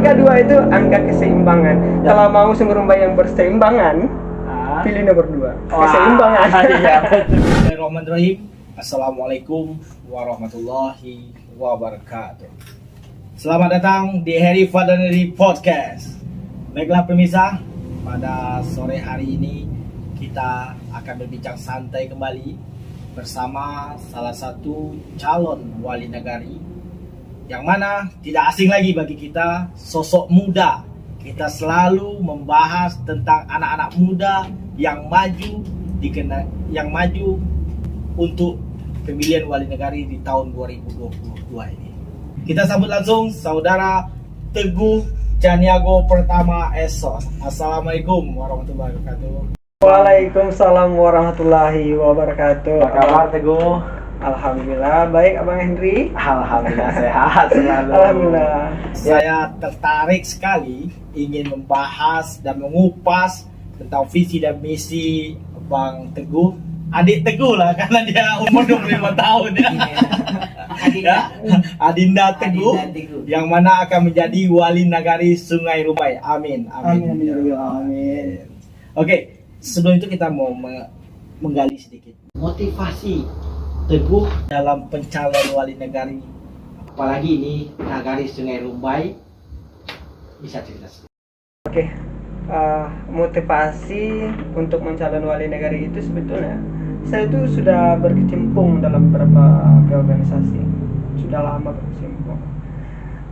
Angka 2 itu angka keseimbangan. Ya. Kalau mau sumber rumbai yang berseimbangan, pilih nomor 2. Keseimbangan. Iya. Bismillahirrahmanirrahim. Assalamualaikum warahmatullahi wabarakatuh. Selamat datang di Harry Fadaneri Podcast. Baiklah pemirsa, pada sore hari ini kita akan berbincang santai kembali bersama salah satu calon wali negari yang mana tidak asing lagi bagi kita, sosok muda. Kita selalu membahas tentang anak-anak muda yang maju untuk pemilihan wali negari di tahun 2022 ini. Kita sambut langsung saudara Teguh Caniago Pertama Eson. Assalamualaikum warahmatullahi wabarakatuh. Waalaikumsalam warahmatullahi wabarakatuh. Apa kabar Teguh? Alhamdulillah baik Abang Henry. Alhamdulillah sehat selalu. Alhamdulillah. Saya tertarik sekali ingin membahas dan mengupas tentang visi dan misi Bang Teguh. Adik Teguh lah karena dia umur 25 tahun ya. Adinda Teguh yang mana akan menjadi wali nagari Sungai Rumbai. Amin. Amin. Oke, sebelum itu kita mau menggali sedikit motivasi Teguh dalam pencalon wali negari, apalagi ini nagari Sungai Rumbai, bisa cerita sedikit. Oke, motivasi untuk mencalon wali negari itu sebetulnya saya itu sudah berkecimpung dalam beberapa organisasi, sudah lama berkecimpung.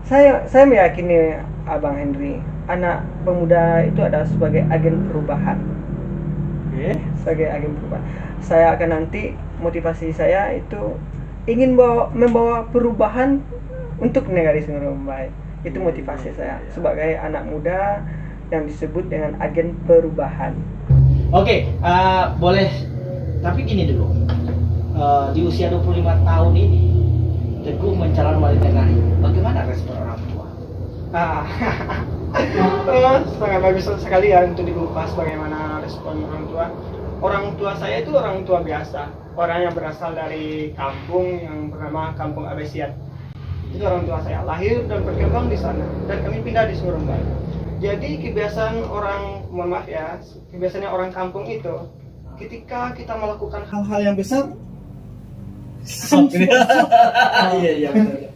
Saya meyakini Abang Henry, anak pemuda itu adalah sebagai agen perubahan. Sebagai agen perubahan. Saya akan nanti motivasi saya itu ingin membawa perubahan untuk negari Sungai Rumbai. Itu motivasi saya sebagai anak muda yang disebut dengan agen perubahan. Oke, boleh. Tapi gini dulu, di usia 25 tahun ini Teguh mencalon wali negari. Bagaimana respon orang tua? Sangat bagus sekali ya untuk dikupas bagaimana respon orang tua. Orang tua saya itu orang tua biasa, orang yang berasal dari kampung yang bernama Kampung Abesiat. Itu orang tua saya, lahir dan berkembang di sana, dan kami pindah di Sungai Rumbai. Jadi kebiasaan kebiasaannya orang kampung itu, ketika kita melakukan hal-hal yang besar,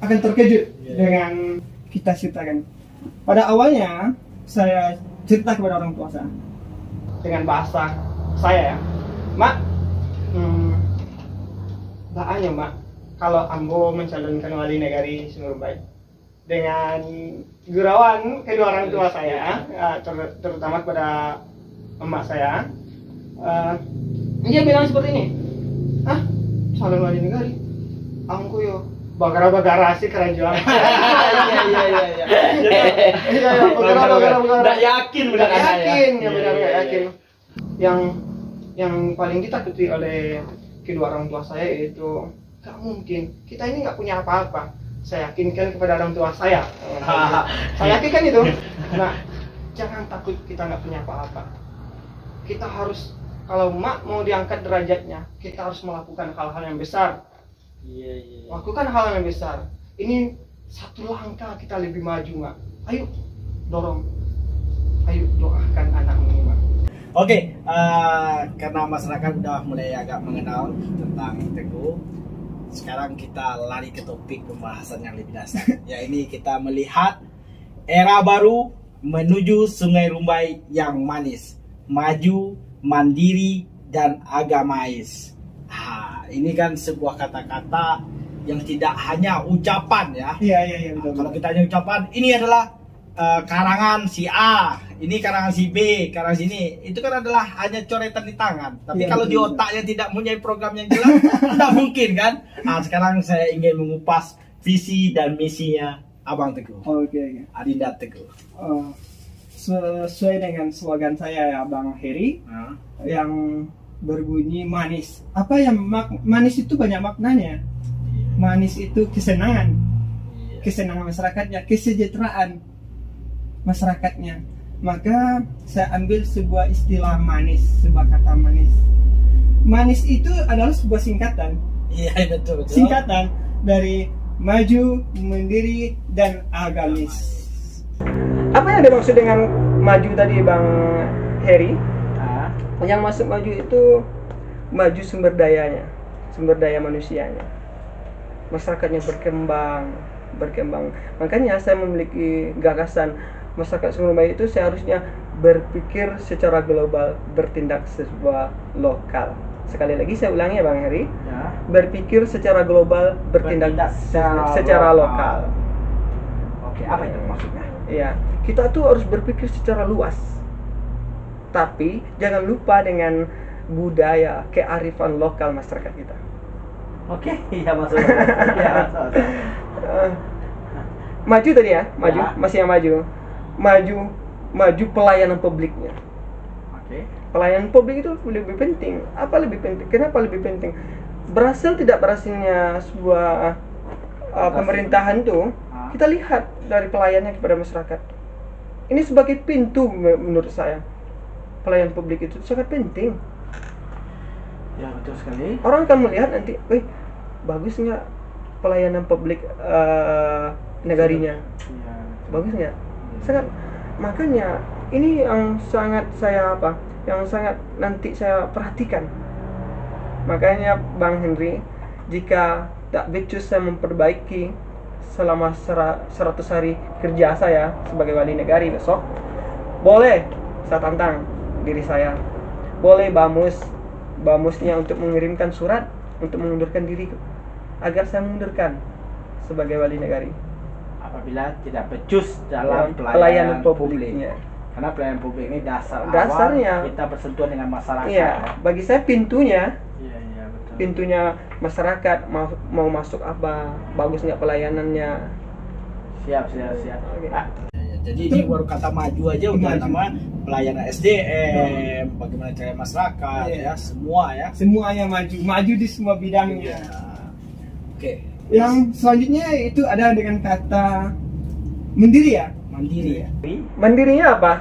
akan terkejut dengan kita ceritakan. Pada awalnya saya cerita kepada orang tua saya dengan bahasa saya ya, Mak, baaknya Mak, kalau Ambo mencalonkan wali negari Sungai Rumbai dengan gurauan kedua orang tua saya, terutama kepada emak saya, dia bilang seperti ini, calon wali negari, angku yo bagara-bagara sih keren juga. Iya. Nggak yakin. Yang paling ditakuti oleh kedua orang tua saya itu nggak mungkin. Kita ini nggak punya apa-apa. Saya yakinkan kepada orang tua saya. Saya yakinkan itu. Nah, jangan takut kita nggak punya apa-apa. Kita harus, kalau mak mau diangkat derajatnya, kita harus melakukan hal-hal yang besar. Lakukan hal yang besar. Ini satu langkah kita lebih maju, Mak. Ayo dorong. Ayo doakan anakmu, Mak. Oke, karena masyarakat udah mulai agak mengenal tentang Teguh, sekarang kita lari ke topik pembahasan yang lebih dasar. Ya, ini kita melihat era baru menuju Sungai Rumbai yang manis, maju, mandiri, dan agamais. Ini kan sebuah kata-kata yang tidak hanya ucapan ya. Iya, betul. Kalau kita hanya ucapan, ini adalah karangan si A, ini karangan si B, karangan sini, itu kan adalah hanya coretan di tangan. Tapi kalau di otaknya tidak mempunyai program yang jelas, tidak mungkin kan. Sekarang saya ingin mengupas visi dan misinya Abang Teguh. Oke. Adinda Teguh. Sesuai dengan slogan saya ya, Bang Heri, yang berbunyi manis. Apa yang manis itu banyak maknanya. Manis itu kesenangan masyarakatnya, kesejahteraan masyarakatnya. Maka saya ambil sebuah istilah manis, sebuah kata manis. Manis itu adalah sebuah singkatan. Iya, betul. Singkatan dari maju, mandiri, dan agamis. Apa yang dimaksud dengan maju tadi Bang Heri? Ah, Yang masuk maju itu maju sumber dayanya, sumber daya manusianya. Masyarakatnya berkembang. Makanya saya memiliki gagasan masyarakat Sumberbayi itu seharusnya berpikir secara global, bertindak sebuah lokal. Sekali lagi saya ulangi ya Bang Heri, ya. berpikir secara global, bertindak secara lokal. Oke, apa itu maksudnya? Iya, kita tuh harus berpikir secara luas. Tapi jangan lupa dengan budaya, kearifan lokal masyarakat kita. Oke, iya masuk. Iya, masuk. Eh, Maju tadi ya, maju, Ya. masih yang maju pelayanan publiknya. Oke. Pelayanan publik itu lebih penting. Apa lebih penting? Kenapa lebih penting? Tidak berhasilnya sebuah pemerintahan tuh kita lihat dari pelayannya kepada masyarakat. Ini sebagai pintu menurut saya. Pelayanan publik itu sangat penting. Ya, betul sekali. Orang akan melihat nanti, bagus nggak pelayanan publik negarinya? Iya. Bagus nggak? Sangat. Makanya ini yang sangat nanti saya perhatikan. Makanya Bang Henry, jika tak becus saya memperbaiki selama 100 hari kerja saya sebagai wali negari besok, boleh saya tantang diri saya, boleh Bamusnya untuk mengirimkan surat untuk mengundurkan diri agar saya mengundurkan sebagai wali negari Apabila tidak becus dalam pelayanan publik. publiknya. Karena pelayanan publik ini Dasarnya. awal kita bersentuhan dengan masyarakat. Iya, bagi saya pintunya Iya, betul. pintunya masyarakat mau masuk apa, bagus nggak pelayanannya. Siap. Oke. Jadi ini baru kata maju aja udah Maju. nama pelayanan SDM, bagaimana cara masyarakat, Iya. ya semua ya. Semuanya maju di semua bidangnya. Iya. Oke. Yang selanjutnya itu ada dengan kata mandiri ya. Mandiri ya. Mandirinya apa?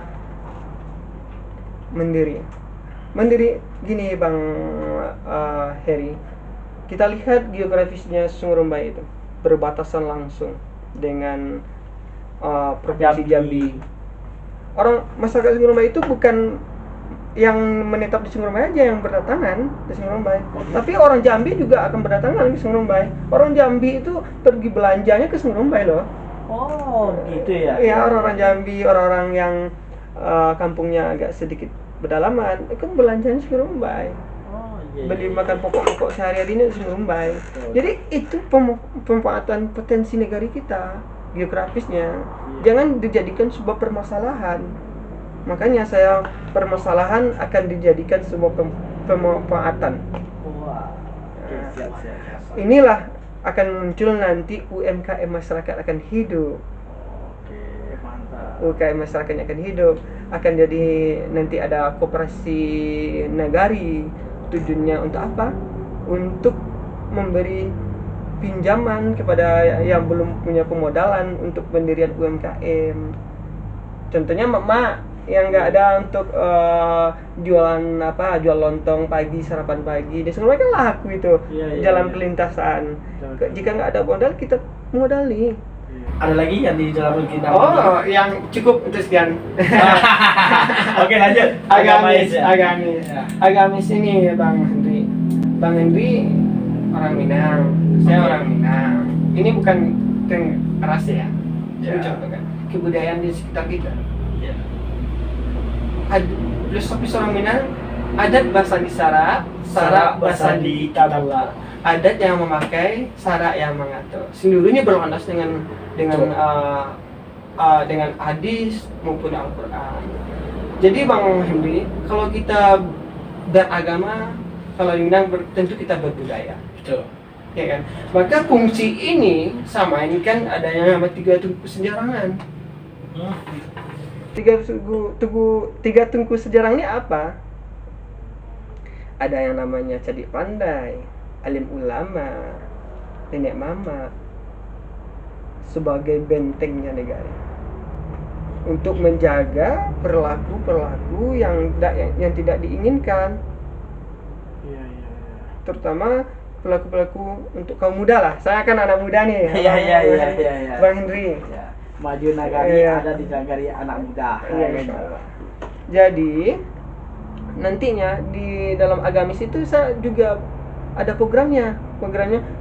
Mandiri gini Bang Heri. Kita lihat geografisnya Sumberbayi itu berbatasan langsung dengan provinsi Jambi. Orang masyarakat Sumberbayi itu bukan yang menetap di Sumberbayi aja yang berdatangan di Sumberbayi, tapi orang Jambi juga akan berdatangan ke Sumberbayi. Orang Jambi itu pergi belanjanya ke Sumberbayi loh. Oh, gitu ya. Iya, orang-orang Jambi, orang-orang yang kampungnya agak sedikit pedalaman, itu belanjanya di Sumberbayi. Oh, iya. Beli makan pokok-pokok sehari-hari ini di Sumberbayi. Betul. Jadi itu pemanfaatan potensi negari kita, geografisnya. Jangan dijadikan sebuah permasalahan. Makanya saya permasalahan akan dijadikan sebuah pemanfaatan. Wah. Oke, siap. Inilah akan muncul nanti UMKM masyarakat akan hidup. Oke, mantap. UMKM masyarakatnya akan hidup. Akan jadi nanti ada koperasi nagari. Tujuannya untuk apa? Untuk memberi pinjaman kepada yang belum punya pemodalan untuk pendirian UMKM. Contohnya mak yang nggak ada untuk jual lontong pagi, sarapan pagi. Di Sumberbayi kan laku itu, Iya, jalan iya. pelintasan. Betul. Jika nggak ada modal, kita modali. Ada lagi yang di dalam kita? Yang cukup untuk sekian. Oke, lanjut. Agamis. Ya. Agamis ini Bang Henry. Bang Henry orang Minang, saya orang Minang. Ini bukan ras ya. Ya. Contoh kan kebudayaan di sekitar kita. Ya. Filosofi orang Minang, adat basandi sarak, sarak basandi tabula. Adat yang memakai, sarak yang mengatur. Seluruhnya berlandas dengan hadis maupun Al-Quran. Jadi Bang Henry, kalau kita beragama, kalau di Minang tentu kita berbudaya. Betul. Ya kan? Maka fungsi ini sama ini kan adanya nama tiga tungku sejarangan. Tiga tungku sejarah ini apa? Ada yang namanya cadik pandai, alim ulama, nenek mama, sebagai bentengnya negara untuk menjaga perilaku yang tidak diinginkan, Iya. terutama perilaku untuk kaum muda lah. Saya kan anak muda nih, Iya. Bang Henry. Ya. maju nagari Iya. ada di nagari anak muda. Iya, insya Allah. Jadi nantinya di dalam agamis itu saya juga ada programnya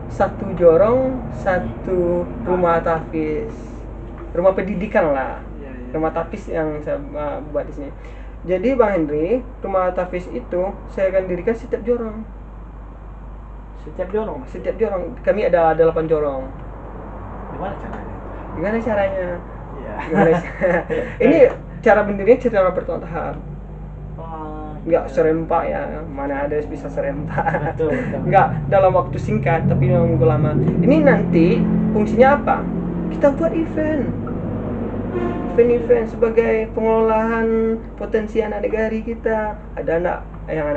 satu jorong, satu rumah tahfiz, rumah pendidikan lah, Iya, iya. rumah tahfiz yang saya buat di sini. Jadi Bang Henry, rumah tahfiz itu saya akan dirikan setiap jorong. Setiap dorong. Setiap jorong kami ada 8 jorong. Gimana caranya? Gimana caranya? Iya. Ini cara berdirinya secara bertahap. Oh, Nggak gitu. serempak ya, mana ada bisa serempak. Betul, betul. Nggak dalam waktu singkat tapi menunggu lama. Ini nanti fungsinya apa? Kita buat event sebagai pengelolaan potensi anak negari kita. Ada anak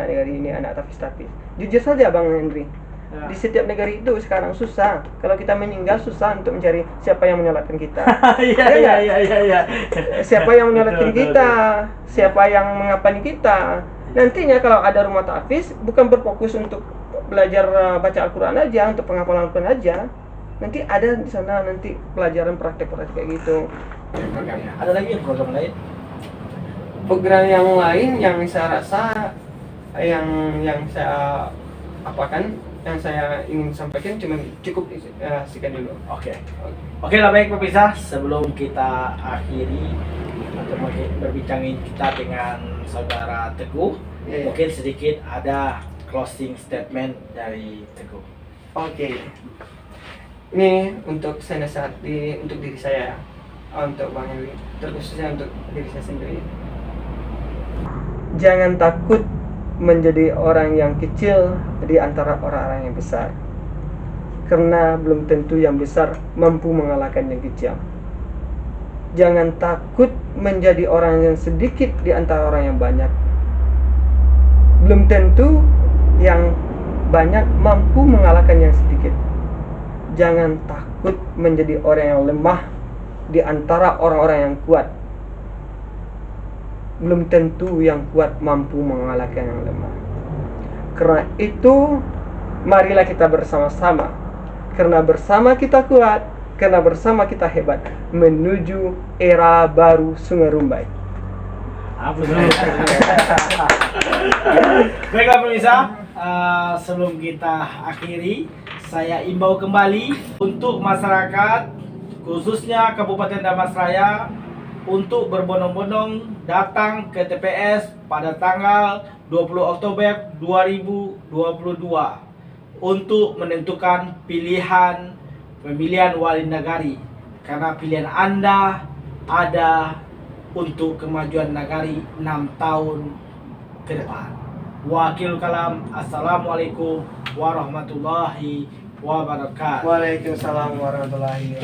negari ini, anak tahfiz. Jujur saja Bang Henry, Ya. di setiap negeri itu sekarang susah. Kalau kita meninggal susah untuk mencari siapa yang menyolatkan kita. Iya, Ya iya, nggak? iya. Siapa yang menyolatkan Betul, kita, siapa yang mengapani kita. Nantinya kalau ada rumah tahfiz bukan berfokus untuk belajar baca Al-Quran aja, untuk penghafalan Al-Quran aja. Nanti ada di sana nanti pelajaran praktek-praktek kayak gitu. Ada lagi program lain? Program yang lain yang saya rasa yang saya apakan, yang saya ingin sampaikan cuma cukup sekian dulu. Oke. Oke lah, baik pemirsa, sebelum kita akhiri atau berbincangin kita dengan saudara Teguh, Iya. mungkin sedikit ada closing statement dari Teguh. Oke. Ini untuk saya nasihati untuk diri saya, untuk Bang Henry, terkhususnya untuk diri saya sendiri. Jangan takut menjadi orang yang kecil di antara orang-orang yang besar. Karena belum tentu yang besar mampu mengalahkan yang kecil. Jangan takut menjadi orang yang sedikit di antara orang yang banyak. Belum tentu yang banyak mampu mengalahkan yang sedikit. Jangan takut menjadi orang yang lemah di antara orang-orang yang kuat. Belum tentu yang kuat mampu mengalahkan yang lemah. Karena itu, marilah kita bersama-sama. Karena bersama kita kuat, karena bersama kita hebat, menuju era baru Sungai Rumbai. Baiklah pemirsa, sebelum kita akhiri, saya imbau kembali untuk masyarakat, khususnya Kabupaten Damastraya, untuk berbondong-bondong datang ke TPS pada tanggal 20 Oktober 2022 untuk menentukan pemilihan wali negari, karena pilihan Anda ada untuk kemajuan negari 6 tahun ke depan. Wakil kalam, assalamualaikum warahmatullahi wabarakatuh. Waalaikumsalam warahmatullahi wabarakatuh.